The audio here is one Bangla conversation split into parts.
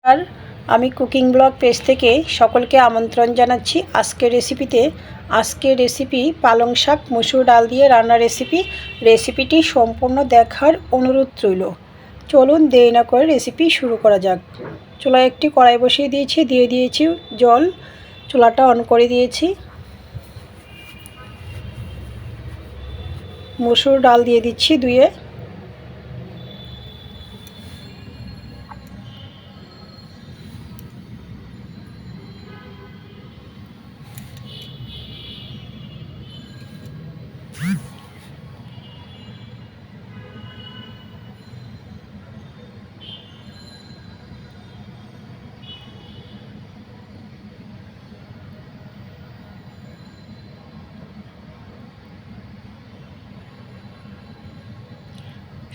আর আমি কুকিং ব্লগ পেজ থেকে সকলকে আমন্ত্রণ জানাচ্ছি আজকের রেসিপিতে। আজকের রেসিপি পালং শাক মসুর ডাল দিয়ে রান্নার রেসিপিটি সম্পূর্ণ দেখার অনুরোধ রইল। চলুন দেরি না করে রেসিপি শুরু করা যাক। চুলায় একটি কড়াই বসিয়ে দিয়ে দিয়েছি জল। চুলাটা অন করে দিয়েছি। মসুর ডাল দিয়ে দিচ্ছি ধুয়ে।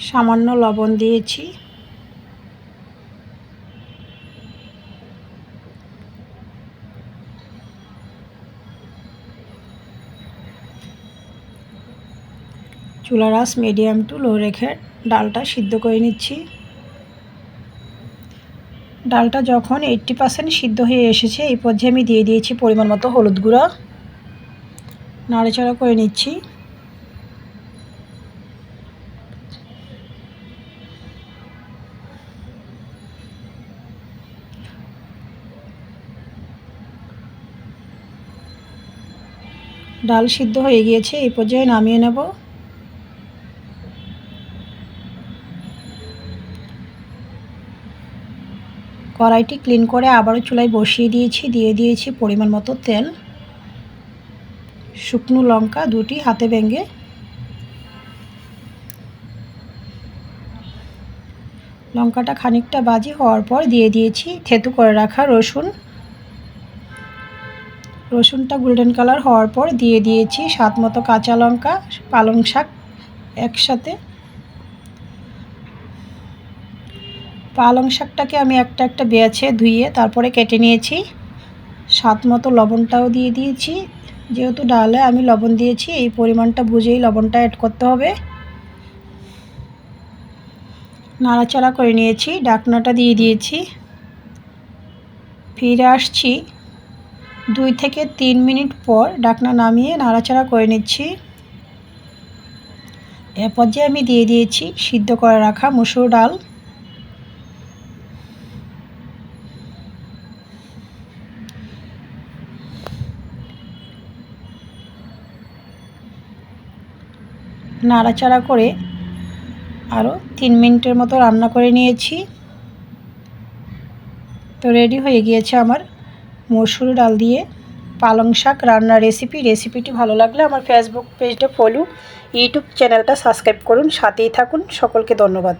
সামান্য লবণ দিয়েছি। চুলার আঁচ মিডিয়াম টু লো রেখে ডালটা সিদ্ধ করে নিচ্ছি। ডালটা যখন 80% সিদ্ধ হয়ে এসেছে এই পর্যায়ে আমি দিয়ে দিয়েছি পরিমাণ মতো হলুদ গুঁড়া। নাড়াচাড়া করে নিচ্ছি। ডাল সিদ্ধ হয়ে গিয়েছে, এই পর্যায়ে নামিয়ে নেব। কড়াইটি ক্লিন করে আবারও চুলায় বসিয়ে দিয়ে দিয়েছি পরিমাণ মতো তেল। শুকনো লঙ্কা দুটি হাতে ভেঙে, লঙ্কাটা খানিকটা ভাজি হওয়ার পর দিয়ে দিয়েছি থেতু করে রাখা রসুনটা গোল্ডেন কালার হওয়ার পর দিয়ে দিয়েছি স্বাদ মতো কাঁচা লঙ্কা, পালং শাক একসাথে। পালং শাকটাকে আমি একটা বেছে ধুয়ে তারপরে কেটে নিয়েছি। স্বাদ মতো লবণটাও দিয়ে দিয়েছি। যেহেতু ডালে আমি লবণ দিয়েছি এই পরিমাণটা বুঝেই লবণটা অ্যাড করতে হবে। নাড়াচাড়া করে নিয়েছি, ঢাকনাটা দিয়ে দিয়েছি। ফিরে আসছি 2 থেকে 3 মিনিট পর। ঢাকনা নামিয়ে নাড়াচাড়া করে নিচ্ছি। এ পর্যায়ে আমি দিয়ে দিয়েছি সিদ্ধ করে রাখা মসুর ডাল। নাড়াচাড়া করে আরও 3 মিনিটের মতো রান্না করে নিয়েছি। তো রেডি হয়ে গিয়েছে আমার মসুর ডাল দিয়ে পালং শাক রান্নার রেসিপিটি ভালো লাগলে আমার ফেসবুক পেজটা ফলো, ইউটিউব চ্যানেলটা সাবস্ক্রাইব করুন, সাথেই থাকুন। সকলকে ধন্যবাদ।